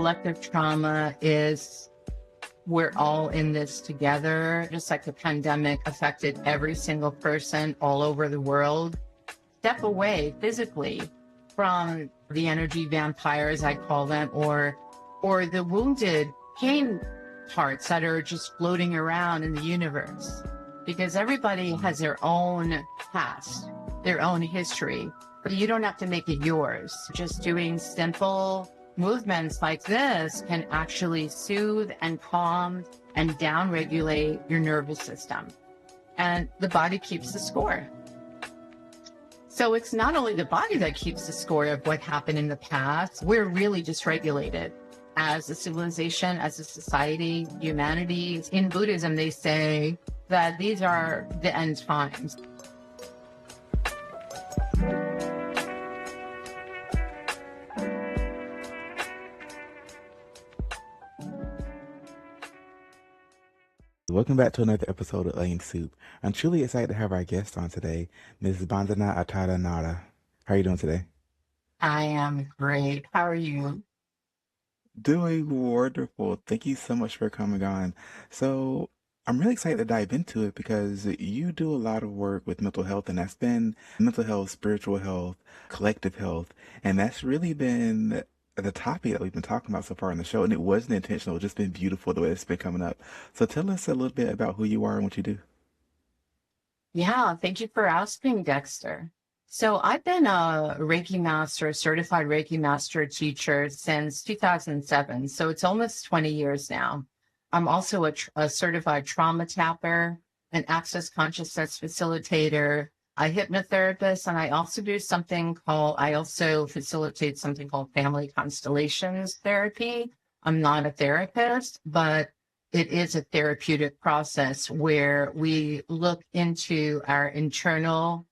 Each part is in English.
collective trauma is we're all in this together, just like the pandemic affected every single person all over the world. Step away physically from the energy vampires, I call them, or the wounded pain parts that are just floating around in the universe. Because everybody has their own past, their own history, but you don't have to make it yours. Just doing simple movements like this can actually soothe and calm and downregulate your nervous system. And the body keeps the score. So it's not only the body that keeps the score of what happened in the past, we're really dysregulated as a civilization, as a society, humanity. In Buddhism, they say that these are the end times. Welcome back to another episode of Onion Soup. I'm truly excited to have our guest on today, Ms. Vandana Atara Noorah. How are you doing today? I am great. How are you? Doing wonderful. Thank you so much for coming on. So I'm really excited to dive into it because you do a lot of work with mental health, and that's been mental health, spiritual health, collective health, and that's really been the topic that we've been talking about so far in the show, and it wasn't intentional. It's just been beautiful the way it's been coming up. So tell us a little bit about who you are and what you do. Yeah, thank you for asking, Dexter. So I've been a Reiki master, certified Reiki master teacher since 2007. So it's almost 20 years now. I'm also a certified trauma tapper, an access consciousness facilitator, a hypnotherapist, and I also facilitate something called family constellations therapy. I'm not a therapist, but it is a therapeutic process where we look into our internal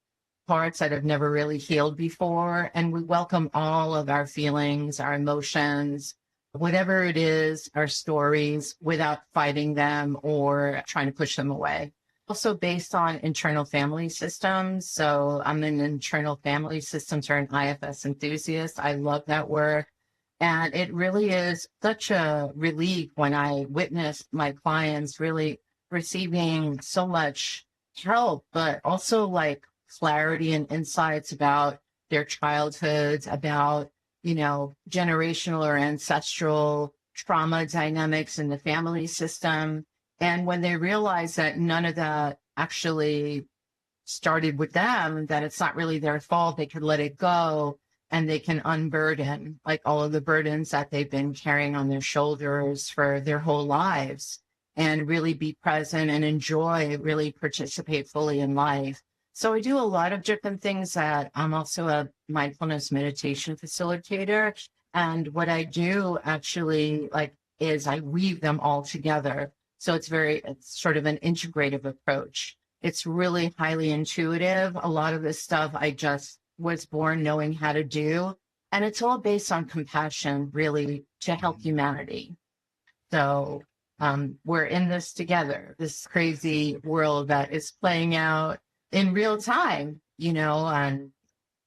parts that have never really healed before, and we welcome all of our feelings, our emotions, whatever it is, our stories, without fighting them or trying to push them away. Also based on internal family systems. So I'm an internal family systems or an IFS enthusiast. I love that work. And it really is such a relief when I witness my clients really receiving so much help, but also like clarity and insights about their childhoods, about, generational or ancestral trauma dynamics in the family system. And when they realize that none of that actually started with them, that it's not really their fault, they can let it go and they can unburden like all of the burdens that they've been carrying on their shoulders for their whole lives and really be present and enjoy, really participate fully in life. So I do a lot of different things. That I'm also a mindfulness meditation facilitator. And what I do actually is I weave them all together. So it's sort of an integrative approach. It's really highly intuitive. A lot of this stuff I just was born knowing how to do. And it's all based on compassion, really, to help humanity. So we're in this together, this crazy world that is playing out in real time, on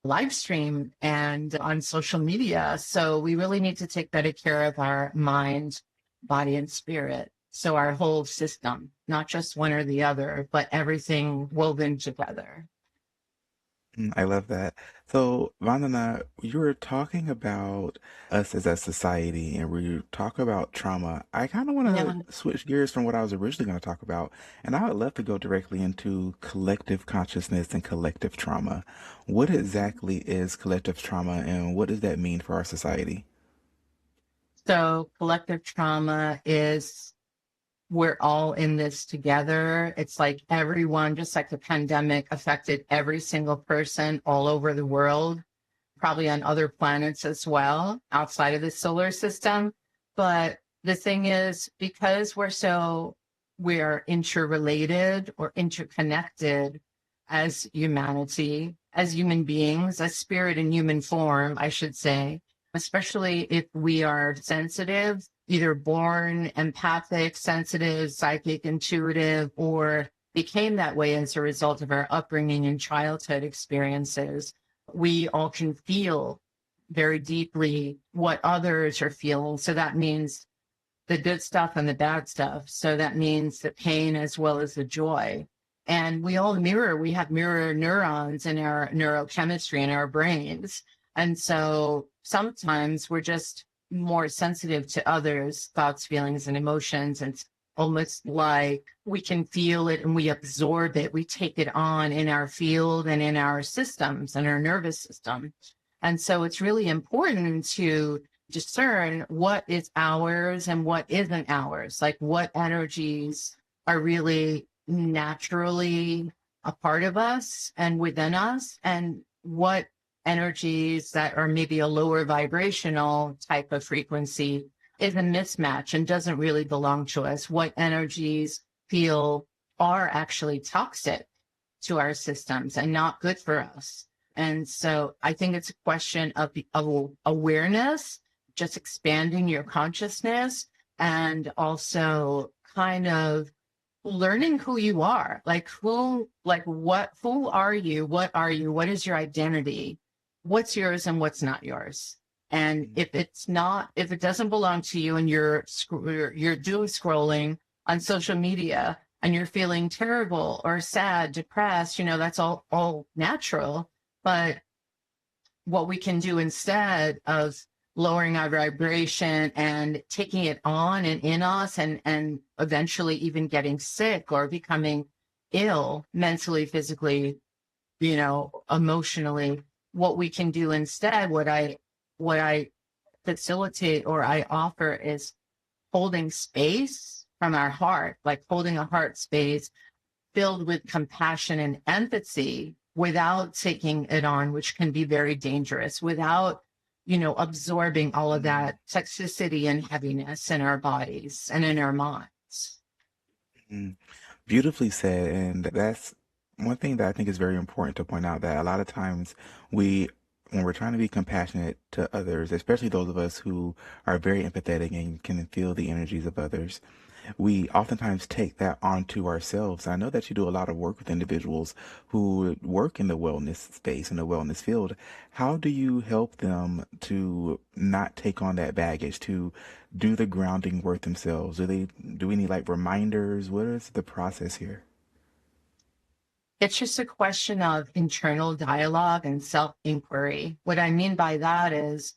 live stream and on social media. So we really need to take better care of our mind, body, and spirit. So our whole system, not just one or the other, but everything woven together. I love that. So, Vandana, you were talking about us as a society, and we talk about trauma. I kind of want Yeah. to switch gears from what I was originally going to talk about, and I would love to go directly into collective consciousness and collective trauma. What exactly is collective trauma, and what does that mean for our society? So collective trauma is we're all in this together. It's like everyone, just like the pandemic affected every single person all over the world, probably on other planets as well, outside of the solar system. But the thing is, because we're interrelated or interconnected as humanity, as human beings, as spirit in human form, I should say, especially if we are sensitive, either born empathic, sensitive, psychic, intuitive, or became that way as a result of our upbringing and childhood experiences, we all can feel very deeply what others are feeling. So that means the good stuff and the bad stuff. So that means the pain as well as the joy. And we all mirror, we have mirror neurons in our neurochemistry in our brains. And so sometimes we're just more sensitive to others' thoughts, feelings, and emotions. And it's almost like we can feel it and we absorb it. We take it on in our field and in our systems and our nervous system. And so it's really important to discern what is ours and what isn't ours, like what energies are really naturally a part of us and within us, and what energies that are maybe a lower vibrational type of frequency is a mismatch and doesn't really belong to us. What energies feel are actually toxic to our systems and not good for us. And so I think it's a question of awareness, just expanding your consciousness, and also kind of learning who you are, who are you? What are you? What is your identity? What's yours and what's not yours? And if it doesn't belong to you and you're doom scrolling on social media and you're feeling terrible or sad, depressed, that's all natural. But what we can do instead of lowering our vibration and taking it on and in us and eventually even getting sick or becoming ill mentally, physically, emotionally, what we can do instead, what I facilitate or I offer is holding space from our heart, like holding a heart space filled with compassion and empathy without taking it on, which can be very dangerous, without absorbing all of that toxicity and heaviness in our bodies and in our minds. Mm. Beautifully said. And that's one thing that I think is very important to point out, that a lot of times when we're trying to be compassionate to others, especially those of us who are very empathetic and can feel the energies of others, we oftentimes take that onto ourselves. I know that you do a lot of work with individuals who work in the wellness space, in the wellness field. How do you help them to not take on that baggage, to do the grounding work themselves? Do we need like reminders? What is the process here? It's just a question of internal dialogue and self-inquiry. What I mean by that is,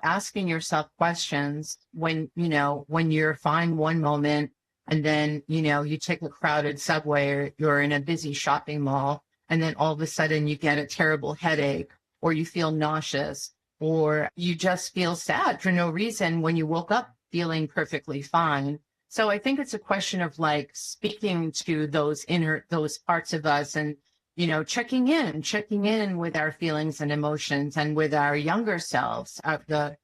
asking yourself questions when you're fine one moment and then, you take a crowded subway or you're in a busy shopping mall, and then all of a sudden you get a terrible headache or you feel nauseous or you just feel sad for no reason when you woke up feeling perfectly fine. So I think it's a question of speaking to those parts of us and, checking in with our feelings and emotions and with our younger selves, the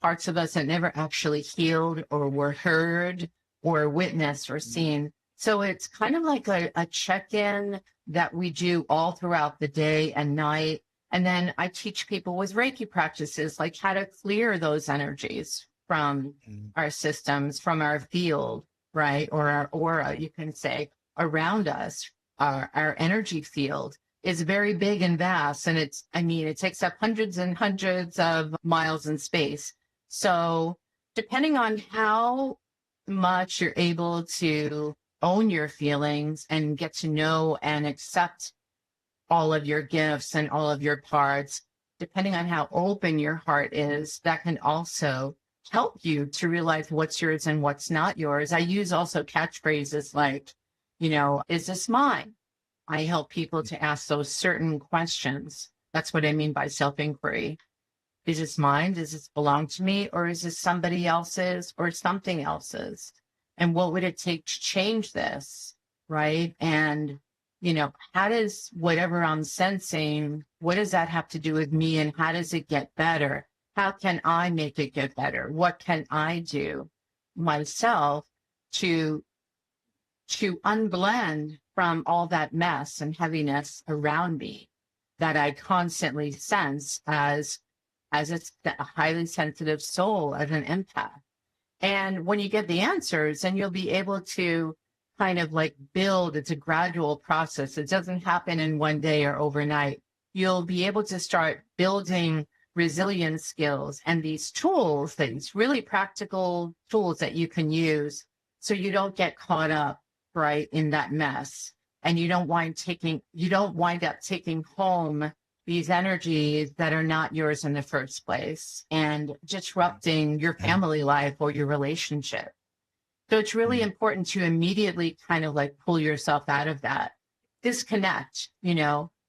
parts of us that never actually healed or were heard or witnessed or seen. So it's kind of like a check-in that we do all throughout the day and night. And then I teach people with Reiki practices, like how to clear those energies from our systems, from our field, right? Or our aura, you can say, around us. Our energy field is very big and vast. And it takes up hundreds and hundreds of miles in space. So depending on how much you're able to own your feelings and get to know and accept all of your gifts and all of your parts, depending on how open your heart is, that can also help you to realize what's yours and what's not yours. I use also catchphrases like, is this mine? I help people to ask those certain questions. That's what I mean by self-inquiry. Is this mine? Does this belong to me? Or is this somebody else's or something else's? And what would it take to change this? Right. And, how does whatever I'm sensing, what does that have to do with me? And how does it get better? How can I make it get better? What can I do myself to unblend from all that mess and heaviness around me that I constantly sense as a highly sensitive soul, as an empath? And when you get the answers, then you'll be able to kind of build. It's a gradual process. It doesn't happen in one day or overnight. You'll be able to start building resilience skills, and these tools, these really practical tools that you can use so you don't get caught up, right, in that mess. And you don't wind up taking home these energies that are not yours in the first place and disrupting your family life or your relationship. So it's really important to immediately kind of like pull yourself out of that, disconnect,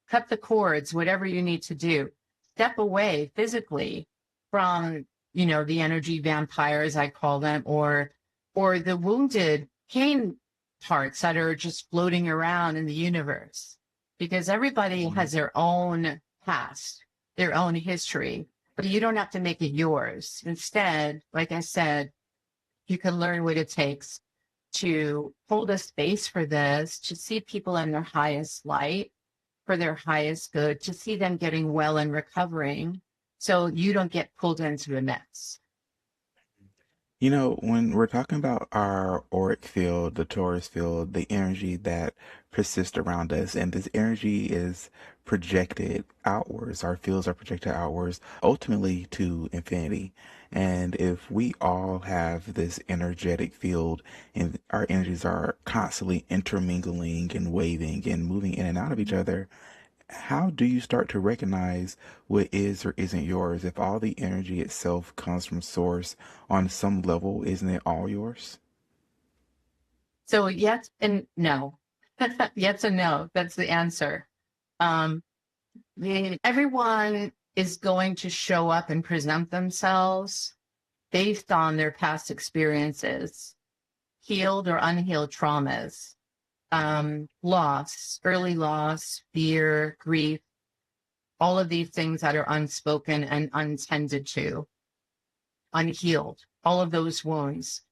cut the cords, whatever you need to do, step away physically from, the energy vampires, I call them, or the wounded pain parts that are just floating around in the universe, because everybody has their own past, their own history, but you don't have to make it yours. Instead, like I said, you can learn what it takes to hold a space for this, to see people in their highest light, for their highest good, to see them getting well and recovering so you don't get pulled into the mess. When we're talking about our auric field, the torus field, the energy that persists around us, and this energy is projected outwards, our fields are projected outwards, ultimately to infinity. And if we all have this energetic field and our energies are constantly intermingling and waving and moving in and out of each other, how do you start to recognize what is or isn't yours? If all the energy itself comes from source on some level, isn't it all yours? So yes and no. Yes and no. That's the answer. Um, Everyone is going to show up and present themselves based on their past experiences, healed or unhealed traumas, loss, early loss, fear, grief, all of these things that are unspoken and untended to, unhealed, all of those wounds.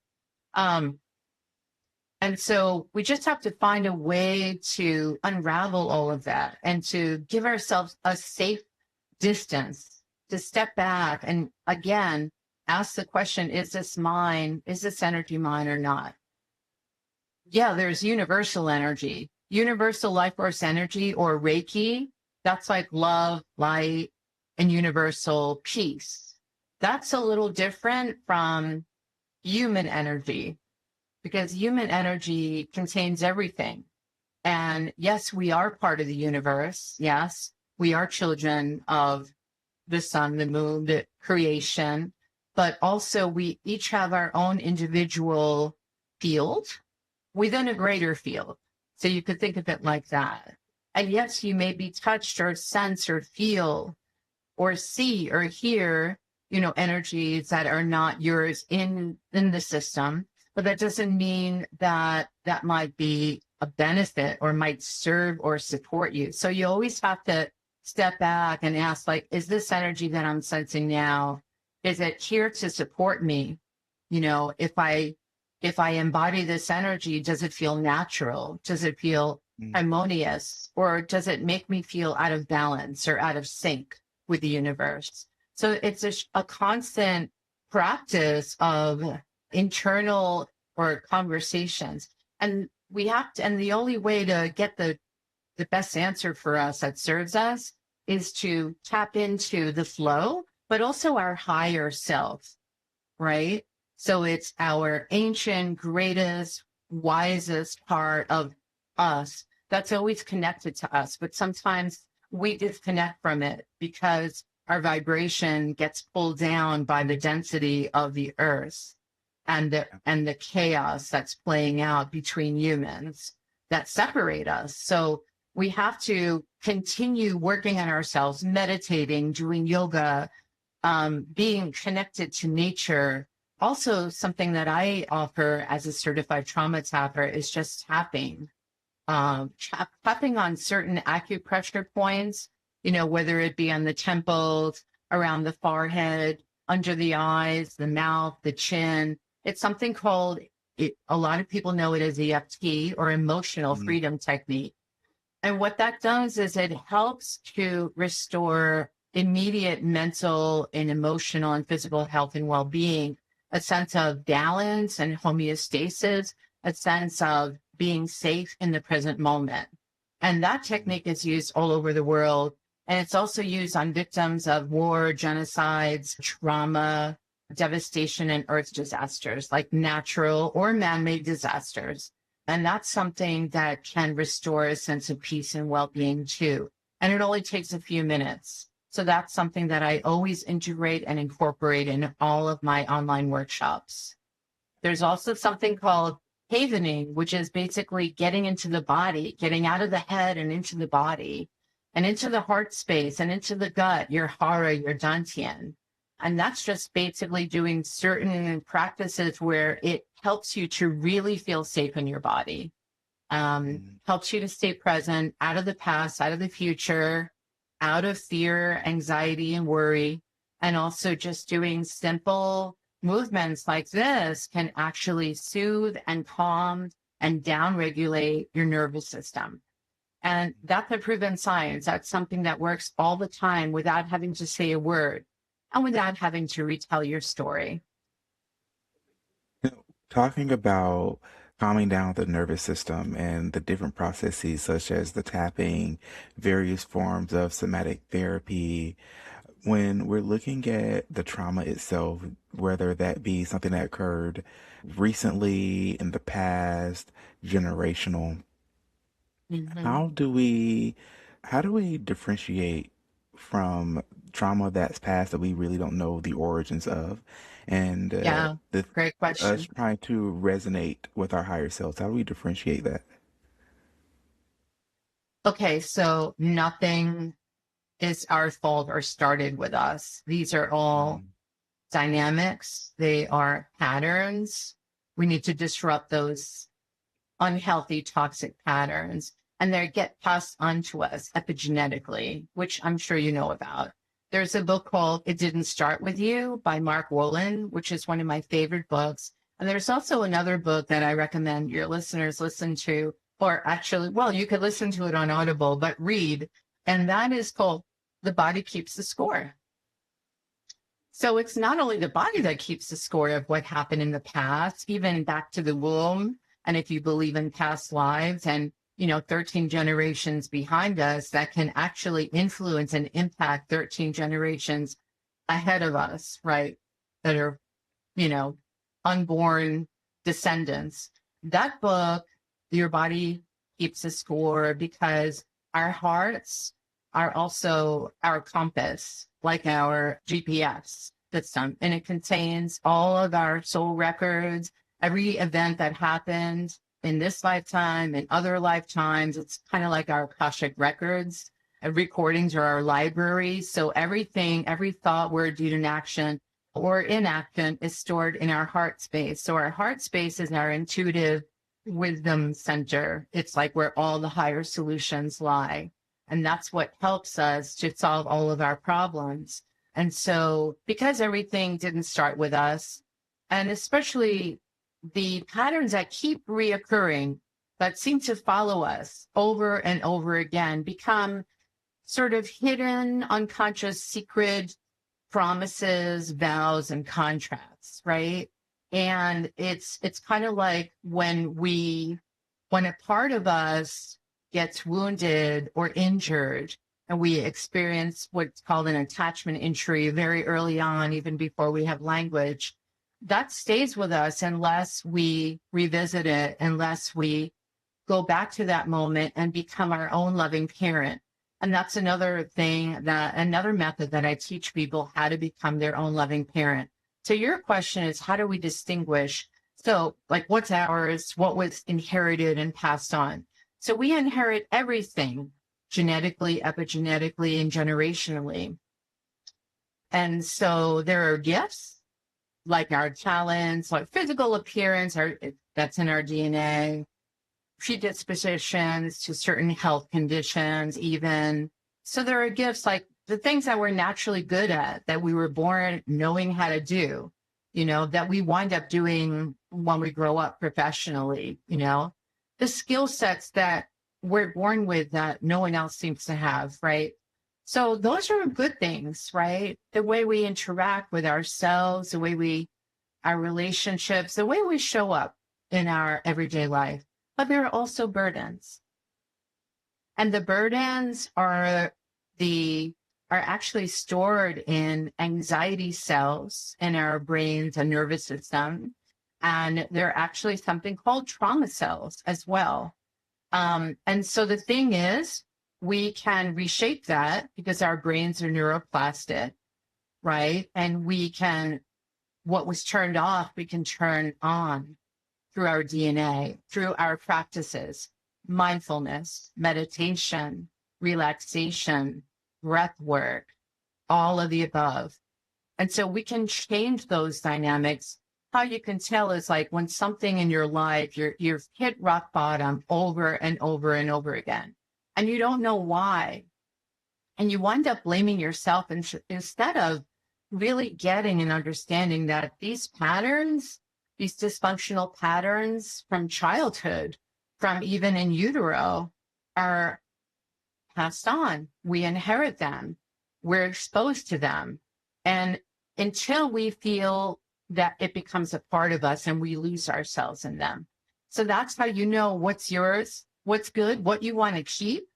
And so we just have to find a way to unravel all of that and to give ourselves a safe distance to step back and again, ask the question, is this mine? Is this energy mine or not? Yeah, there's universal energy, universal life force energy or Reiki. That's like love, light, and universal peace. That's a little different from human energy, because human energy contains everything. And yes, we are part of the universe. Yes, we are children of the sun, the moon, the creation, but also we each have our own individual field within a greater field. So you could think of it like that. And yes, you may be touched or sense or feel or see or hear, energies that are not yours in the system. But that doesn't mean that that might be a benefit or might serve or support you. So you always have to step back and ask, like, is this energy that I'm sensing now, is it here to support me? If I embody this energy, does it feel natural? Does it feel harmonious? Or does it make me feel out of balance or out of sync with the universe? So it's a constant practice of internal or conversations. And we have to, and the only way to get the best answer for us that serves us is to tap into the flow, but also our higher self, right? So it's our ancient, greatest, wisest part of us that's always connected to us. But sometimes we disconnect from it because our vibration gets pulled down by the density of the earth and the chaos that's playing out between humans that separate us. So we have to continue working on ourselves, meditating, doing yoga, being connected to nature. Also, something that I offer as a certified trauma tapper is just tapping, tapping on certain acupressure points, whether it be on the temples, around the forehead, under the eyes, the mouth, the chin. It's something called, a lot of people know it as EFT or emotional freedom technique. And what that does is it helps to restore immediate mental and emotional and physical health and well-being, a sense of balance and homeostasis, a sense of being safe in the present moment. And that technique is used all over the world. And it's also used on victims of war, genocides, trauma, devastation, and earth disasters, like natural or man-made disasters. And that's something that can restore a sense of peace and well-being too. And it only takes a few minutes. So that's something that I always integrate and incorporate in all of my online workshops. There's also something called havening, which is basically getting into the body, getting out of the head and into the body and into the heart space and into the gut, your hara, your dantian. And that's just basically doing certain practices where it helps you to really feel safe in your body, helps you to stay present, out of the past, out of the future, out of fear, anxiety, and worry. And also just doing simple movements like this can actually soothe and calm and downregulate your nervous system. And that's a proven science. That's something that works all the time without having to say a word and without having to retell your story. Talking about calming down the nervous system and the different processes such as the tapping, various forms of somatic therapy, when we're looking at the trauma itself, whether that be something that occurred recently, in the past, generational, Mm-hmm. how do we how do we differentiate from trauma that's past that we really don't know the origins of, and Yeah, the great us question. trying to resonate with our higher selves? How do we differentiate that? Okay, so nothing is our fault or started with us. These are all Mm, dynamics, they are patterns. We need to disrupt those unhealthy, toxic patterns, and they get passed on to us epigenetically, which I'm sure you know about. There's a book called It Didn't Start With You by Mark Wolin, which is one of my favorite books. And there's also another book that I recommend your listeners listen to, or actually, well, you could listen to it on Audible, but read. And that is called The Body Keeps the Score. So it's not only the body that keeps the score of what happened in the past, even back to the womb. And if you believe in past lives and, 13 generations behind us, that can actually influence and impact 13 generations ahead of us, right? That are, you know, unborn descendants. That book, Your Body Keeps a Score, because our hearts are also our compass, like our GPS system, and it contains all of our soul records, every event that happened in this lifetime and other lifetimes. It's kind of like our Akashic records. Recordings are our libraries. So everything, every thought, word, deed, and action or inaction is stored in our heart space. So our heart space is our intuitive wisdom center. It's like where all the higher solutions lie. And that's what helps us to solve all of our problems. And so because everything didn't start with us, and especially the patterns that keep reoccurring, that seem to follow us over and over again, become sort of hidden, unconscious, secret promises, vows, and contracts, right? And it's kind of like when a part of us gets wounded or injured, and we experience what's called an attachment injury very early on, even before we have language, that stays with us unless we revisit it, unless we go back to that moment and become our own loving parent. And that's another thing, that another method that I teach people how to become their own loving parent. So your question is, how do we distinguish? So like what's ours, what was inherited and passed on? So we inherit everything genetically, epigenetically, and generationally. And so there are gifts like our talents, like physical appearance, that's in our DNA, predispositions to certain health conditions, even. So there are gifts like the things that we're naturally good at, that we were born knowing how to do, that we wind up doing when we grow up professionally, the skill sets that we're born with that no one else seems to have, right? So those are good things, right? The way we interact with ourselves, our relationships, the way we show up in our everyday life. But there are also burdens. And the burdens are are actually stored in anxiety cells in our brains and nervous system. And they're actually something called trauma cells as well. And so the thing is, we can reshape that because our brains are neuroplastic, right? And what was turned off, we can turn on through our DNA, through our practices, mindfulness, meditation, relaxation, breath work, all of the above. And so we can change those dynamics. How you can tell is like when something in your life, you've hit rock bottom over and over and over again, and you don't know why. And you wind up blaming yourself instead of really getting and understanding that these patterns, these dysfunctional patterns from childhood, from even in utero, are passed on. We inherit them. We're exposed to them. And until we feel that it becomes a part of us and we lose ourselves in them. So that's how you know what's yours, what's good, what you want to keep,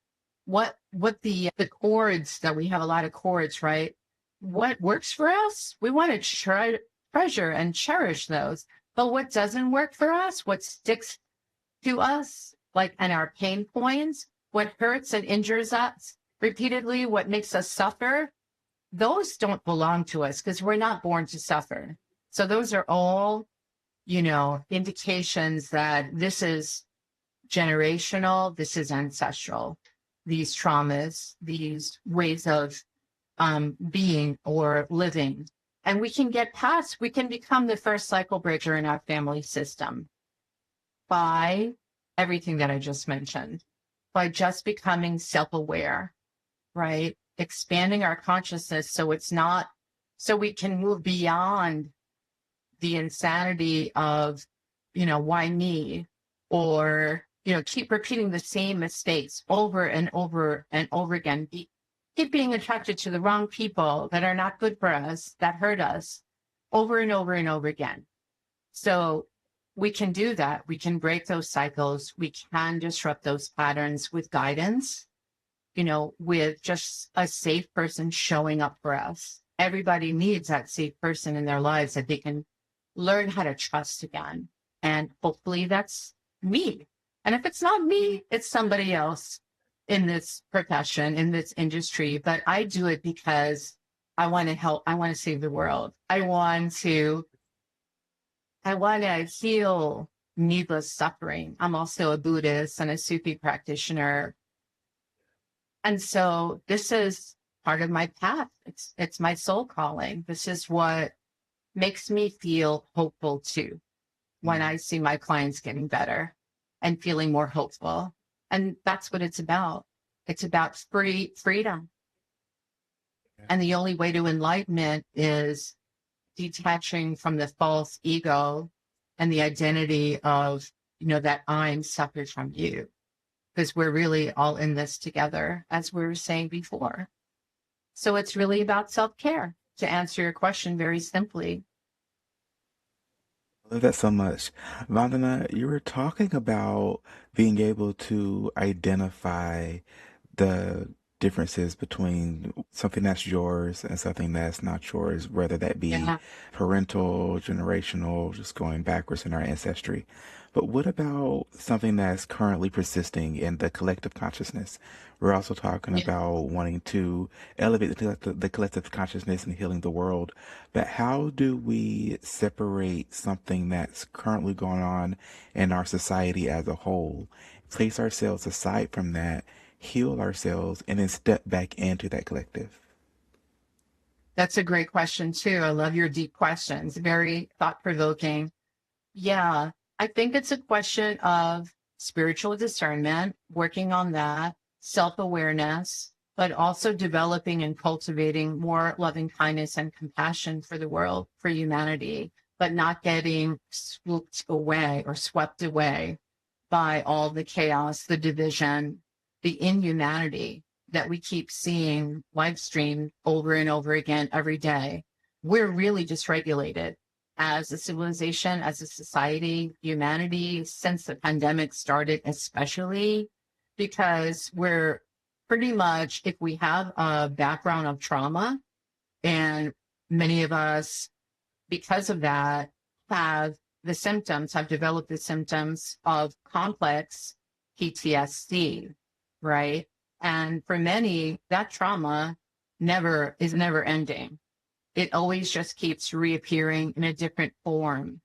what the chords that we have a lot of chords, right? What works for us, we want to treasure and cherish those. But what doesn't work for us, what sticks to us, like, and our pain points, what hurts and injures us repeatedly, what makes us suffer, those don't belong to us because we're not born to suffer. So those are all, indications that this is generational, this is ancestral, these traumas, these ways of being or living. And we can become the first cycle breaker in our family system by everything that I just mentioned, by just becoming self-aware, right? Expanding our consciousness so we can move beyond the insanity of, why me? Or, keep repeating the same mistakes over and over and over again. Keep being attracted to the wrong people that are not good for us, that hurt us over and over and over again. So we can do that. We can break those cycles. We can disrupt those patterns with guidance, with just a safe person showing up for us. Everybody needs that safe person in their lives that they can learn how to trust again. And hopefully that's me. And if it's not me, it's somebody else in this profession, in this industry. But I do it because I want to help. I want to save the world. I want to heal needless suffering. I'm also a Buddhist and a Sufi practitioner. And so this is part of my path. It's my soul calling. This is what makes me feel hopeful too when I see my clients getting better and feeling more hopeful. And that's what it's about. It's about freedom. And the only way to enlightenment is detaching from the false ego and the identity of, that I'm separate from you. Because we're really all in this together, as we were saying before. So it's really about self-care, to answer your question very simply. I love that so much. Vandana, you were talking about being able to identify the differences between something that's yours and something that's not yours, whether that be Yeah. parental, generational, just going backwards in our ancestry. But what about something that's currently persisting in the collective consciousness? We're also talking Yeah. about wanting to elevate the collective consciousness and healing the world. But how do we separate something that's currently going on in our society as a whole, place ourselves aside from that, heal ourselves, and then step back into that collective? That's a great question too. I love your deep questions. Very thought-provoking. Yeah, I think it's a question of spiritual discernment, working on that, self-awareness, but also developing and cultivating more loving kindness and compassion for the world, for humanity, but not getting swooped away or swept away by all the chaos, the division, the inhumanity that we keep seeing live streamed over and over again every day. We're really dysregulated as a civilization, as a society, humanity, since the pandemic started, especially because we're pretty much if we have a background of trauma, and many of us, because of that, have developed the symptoms of complex PTSD, right? And for many, that trauma is never ending. It always just keeps reappearing in a different form.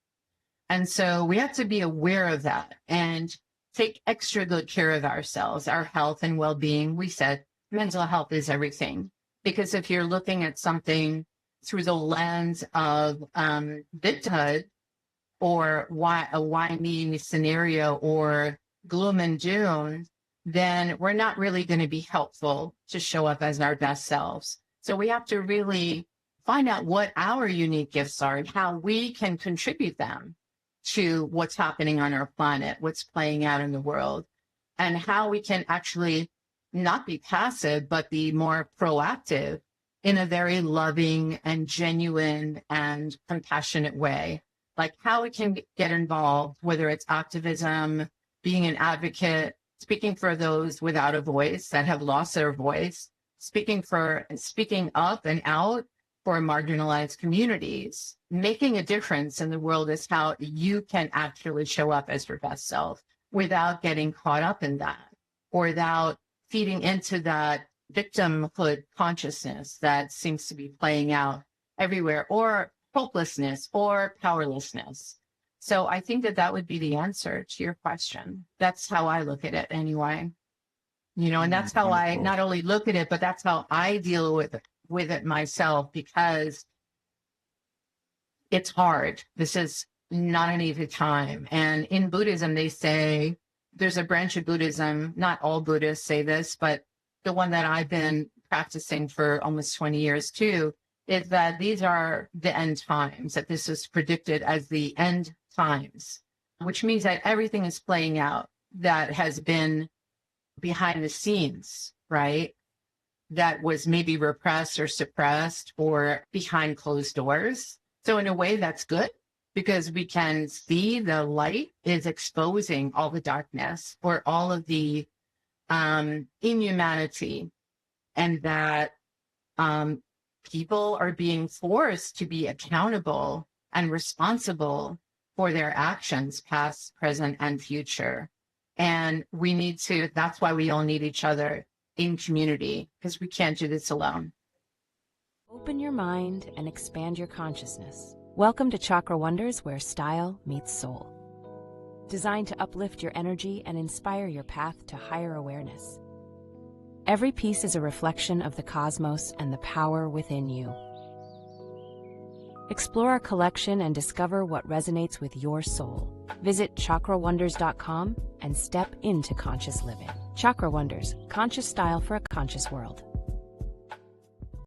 And so we have to be aware of that and take extra good care of ourselves, our health and well-being. We said mental health is everything. Because if you're looking at something through the lens of victimhood, or why me scenario, or gloom and doom, then we're not really going to be helpful to show up as our best selves. So we have to really find out what our unique gifts are and how we can contribute them to what's happening on our planet, what's playing out in the world, and how we can actually not be passive, but be more proactive in a very loving and genuine and compassionate way. Like how we can get involved, whether it's activism, being an advocate, speaking for those without a voice that have lost their voice, speaking up and out for marginalized communities. Making a difference in the world is how you can actually show up as your best self without getting caught up in that, or without feeding into that victimhood consciousness that seems to be playing out everywhere, or hopelessness or powerlessness. So I think that would be the answer to your question. That's how I look at it anyway. And that's how I Wonderful. not only look at it, but that's how I deal with it myself, because it's hard. This is not an easy time. And in Buddhism, they say there's a branch of Buddhism, not all Buddhists say this, but the one that I've been practicing for almost 20 years too, is that these are the end times, that this is predicted as the end times, which means that everything is playing out that has been behind the scenes, right? That was maybe repressed or suppressed or behind closed doors. So in a way, that's good, because we can see the light is exposing all the darkness or all of the inhumanity, and that people are being forced to be accountable and responsible for their actions, past, present, and future. And that's why we all need each other in community, because we can't do this alone. Open your mind and expand your consciousness. Welcome to Chakra Wonders, where style meets soul. Designed to uplift your energy and inspire your path to higher awareness. Every piece is a reflection of the cosmos and the power within you. Explore our collection and discover what resonates with your soul. Visit chakrawonders.com and step into conscious living. Chakra Wonders, conscious style for a conscious world.